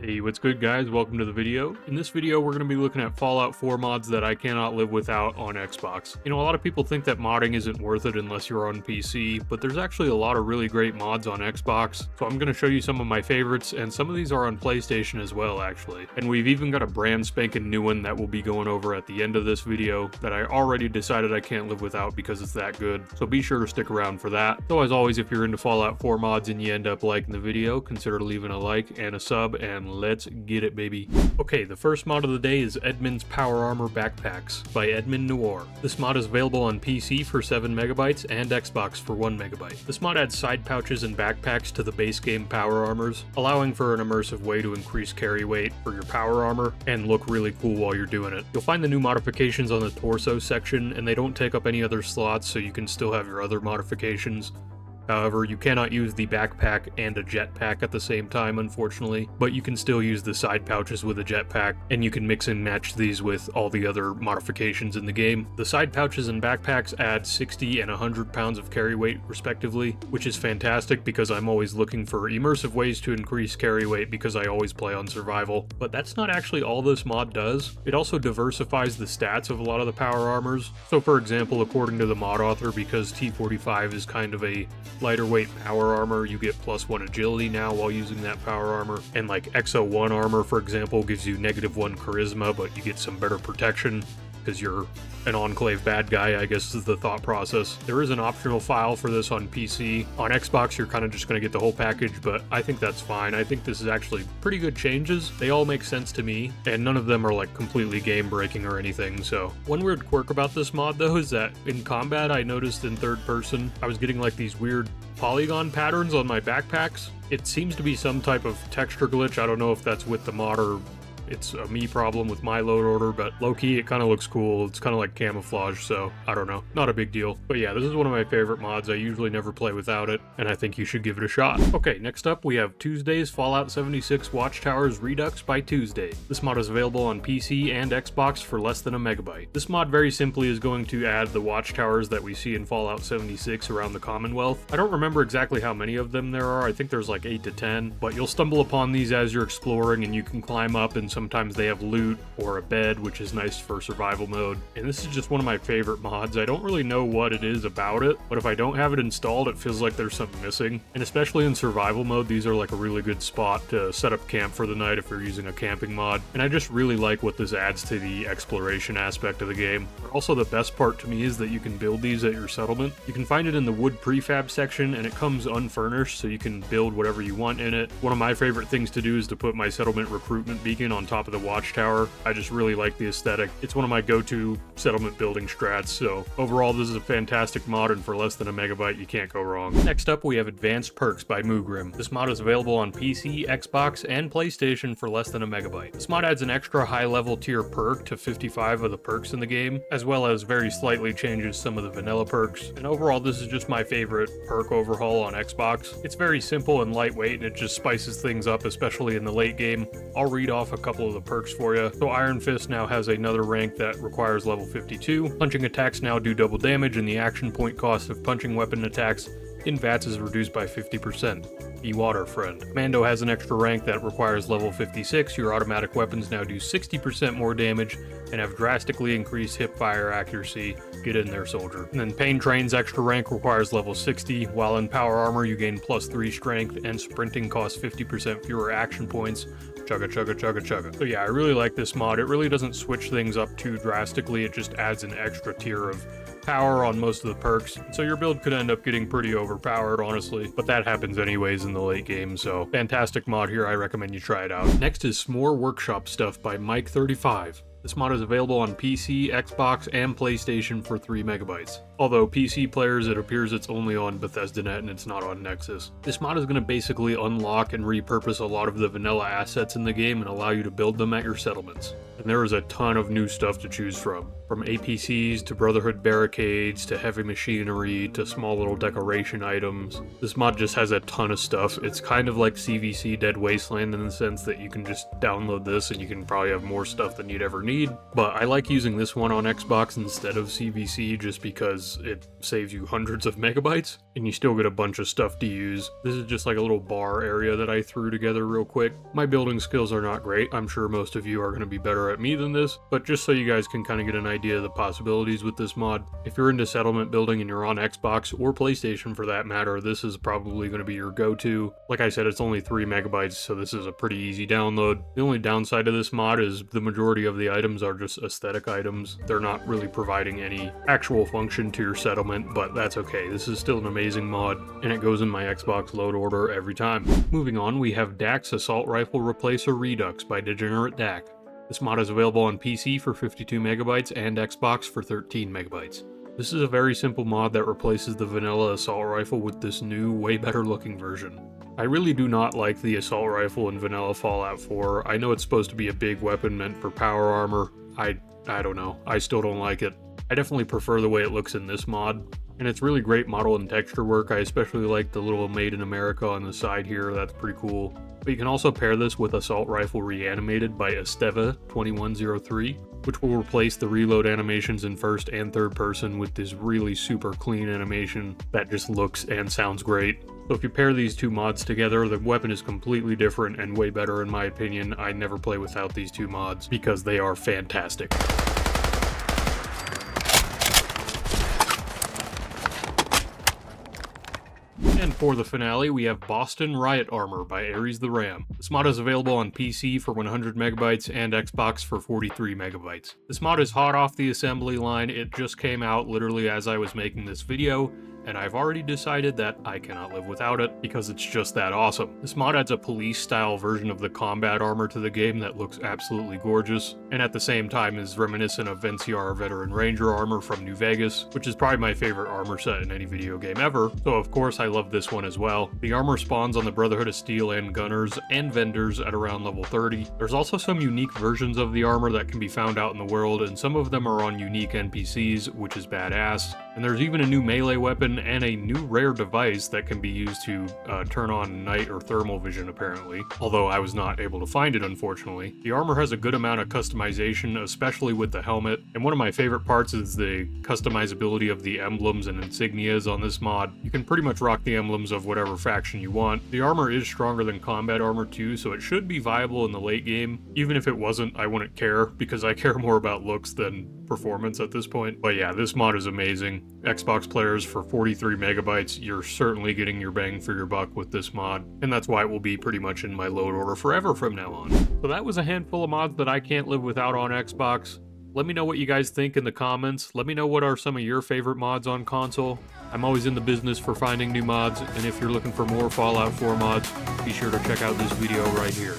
Hey, what's good guys? Welcome to the video. In this video, we're going to be looking at Fallout 4 mods that I cannot live without on Xbox. You know, a lot of people think that modding isn't worth it unless you're on PC, but there's actually a lot of really great mods on Xbox. So I'm going to show you some of my favorites, and some of these are on PlayStation as well, actually. And we've even got a brand spanking new one that we'll be going over at the end of this video that I already decided I can't live without because it's that good. So be sure to stick around for that. So as always, if you're into Fallout 4 mods and you end up liking the video, consider leaving a like and a sub, and let's get it, baby. Okay, the first mod of the day is Edmond's Power Armor Backpacks by Edmond Noir. This mod is available on PC for 7 megabytes and Xbox for 1 megabyte. This mod adds side pouches and backpacks to the base game power armors, allowing for an immersive way to increase carry weight for your power armor and look really cool while you're doing it. You'll find the new modifications on the torso section, and they don't take up any other slots, so you can still have your other modifications. However, you cannot use the backpack and a jetpack at the same time, unfortunately, but you can still use the side pouches with a jetpack, and you can mix and match these with all the other modifications in the game. The side pouches and backpacks add 60 and 100 pounds of carry weight, respectively, which is fantastic because I'm always looking for immersive ways to increase carry weight because I always play on survival. But that's not actually all this mod does. It also diversifies the stats of a lot of the power armors. So for example, according to the mod author, because T45 is kind of a lighter weight power armor, you get +1 agility now while using that power armor, and like XO1 armor, for example, gives you -1 charisma, but you get some better protection because you're an Enclave bad guy, I guess is the thought process. There is an optional file for this on PC. On Xbox, you're kind of just going to get the whole package, but I think that's fine. I think this is actually pretty good changes. They all make sense to me, and none of them are like completely game-breaking or anything, so. One weird quirk about this mod, though, is that in combat, I noticed in third person, I was getting like these weird polygon patterns on my backpacks. It seems to be some type of texture glitch. I don't know if that's with the mod or it's a me problem with my load order, but low-key it kind of looks cool. It's kind of like camouflage, so I don't know. Not a big deal. But yeah, this is one of my favorite mods. I usually never play without it, and I think you should give it a shot. Okay, next up we have Tuesday's Fallout 76 Watchtowers Redux by Tuesday. This mod is available on PC and Xbox for less than a megabyte. This mod very simply is going to add the watchtowers that we see in Fallout 76 around the Commonwealth. I don't remember exactly how many of them there are. I think there's like 8 to 10, but you'll stumble upon these as you're exploring, and you can climb up, and sometimes they have loot or a bed, which is nice for survival mode. And this is just one of my favorite mods. I don't really know what it is about it, but if I don't have it installed, it feels like there's something missing. And especially in survival mode, these are like a really good spot to set up camp for the night if you're using a camping mod. And I just really like what this adds to the exploration aspect of the game. Also, the best part to me is that you can build these at your settlement. You can find it in the wood prefab section, and it comes unfurnished, so you can build whatever you want in it. One of my favorite things to do is to put my settlement recruitment beacon on top of the Watchtower. I just really like the aesthetic. It's one of my go-to settlement building strats, so overall this is a fantastic mod, and for less than a megabyte you can't go wrong. Next up we have Advanced Perks by Moogrim. This mod is available on PC, Xbox, and PlayStation for less than a megabyte. This mod adds an extra high-level tier perk to 55 of the perks in the game, as well as very slightly changes some of the vanilla perks, and overall this is just my favorite perk overhaul on Xbox. It's very simple and lightweight, and it just spices things up, especially in the late game. I'll read off a couple of the perks for you. So Iron Fist now has another rank that requires level 52. Punching attacks now do double damage, and the action point cost of punching weapon attacks in VATS is reduced by 50%. E-Water Friend. Commando has an extra rank that requires level 56. Your automatic weapons now do 60% more damage and have drastically increased hip-fire accuracy. Get in there, soldier. And then Pain Train's extra rank requires level 60, while in Power Armor you gain +3 strength, and sprinting costs 50% fewer action points. Chugga chugga chugga chugga. So yeah, I really like this mod. It really doesn't switch things up too drastically. It just adds an extra tier of power on most of the perks, so your build could end up getting pretty overpowered, honestly, but that happens anyways in the late game, so fantastic mod here. I recommend you try it out. Next is Smore Workshop Stuff by Mike35. This mod is available on PC, Xbox, and PlayStation for 3 megabytes. Although PC players, it appears it's only on Bethesda.net and it's not on Nexus. This mod is going to basically unlock and repurpose a lot of the vanilla assets in the game and allow you to build them at your settlements. And there is a ton of new stuff to choose from APCs to Brotherhood barricades to heavy machinery to small little decoration items. This mod just has a ton of stuff. It's kind of like CVC Dead Wasteland in the sense that you can just download this and you can probably have more stuff than you'd ever need. But I like using this one on Xbox instead of CVC just because it saves you hundreds of megabytes. and you still get a bunch of stuff to use. This is just like a little bar area that I threw together real quick. My building skills are not great. I'm sure most of you are going to be better at me than this, but just so you guys can kind of get an idea of the possibilities with this mod. If you're into settlement building and you're on Xbox or PlayStation for that matter, this is probably going to be your go-to. Like I said, it's only 3 megabytes, so this is a pretty easy download. The only downside of this mod is the majority of the items are just aesthetic items. They're not really providing any actual function to your settlement, but that's okay. This is still an amazing mod, and it goes in my Xbox load order every time. Moving on, we have Dax Assault Rifle Replacer Redux by Degenerate Dak. This mod is available on PC for 52 megabytes and Xbox for 13 megabytes. This is a very simple mod that replaces the vanilla assault rifle with this new, way better looking version. I really do not like the assault rifle in vanilla Fallout 4. I know it's supposed to be a big weapon meant for power armor. I don't know. I still don't like it. I definitely prefer the way it looks in this mod. And it's really great model and texture work. I especially like the little Made in America on the side here. That's pretty cool. But you can also pair this with Assault Rifle Reanimated by Esteva 2103, which will replace the reload animations in first and third person with this really super clean animation that just looks and sounds great. So if you pair these two mods together, the weapon is completely different and way better in my opinion. I never play without these two mods because they are fantastic. And for the finale, we have Boston Riot Armor by Ares the Ram. This mod is available on PC for 100 megabytes and Xbox for 43 megabytes. This mod is hot off the assembly line. It just came out literally as I was making this video, and I've already decided that I cannot live without it because it's just that awesome. This mod adds a police-style version of the combat armor to the game that looks absolutely gorgeous, and at the same time is reminiscent of NCR Veteran Ranger armor from New Vegas, which is probably my favorite armor set in any video game ever, so of course I love this one as well. The armor spawns on the Brotherhood of Steel and Gunners and Vendors at around level 30. There's also some unique versions of the armor that can be found out in the world, and some of them are on unique NPCs, which is badass. And there's even a new melee weapon and a new rare device that can be used to turn on night or thermal vision apparently, although I was not able to find it unfortunately. The armor has a good amount of customization, especially with the helmet, and one of my favorite parts is the customizability of the emblems and insignias on this mod. You can pretty much rock the emblems of whatever faction you want. The armor is stronger than combat armor too, so it should be viable in the late game. Even if it wasn't, I wouldn't care, because I care more about looks than performance at this point. But yeah, this mod is amazing. Xbox players, for 43 megabytes, you're certainly getting your bang for your buck with this mod, and that's why it will be pretty much in my load order forever from now on. So that was a handful of mods that I can't live without on Xbox. Let me know what you guys think in the comments. Let me know what are some of your favorite mods on console. I'm always in the business for finding new mods, and if you're looking for more Fallout 4 mods, be sure to check out this video right here.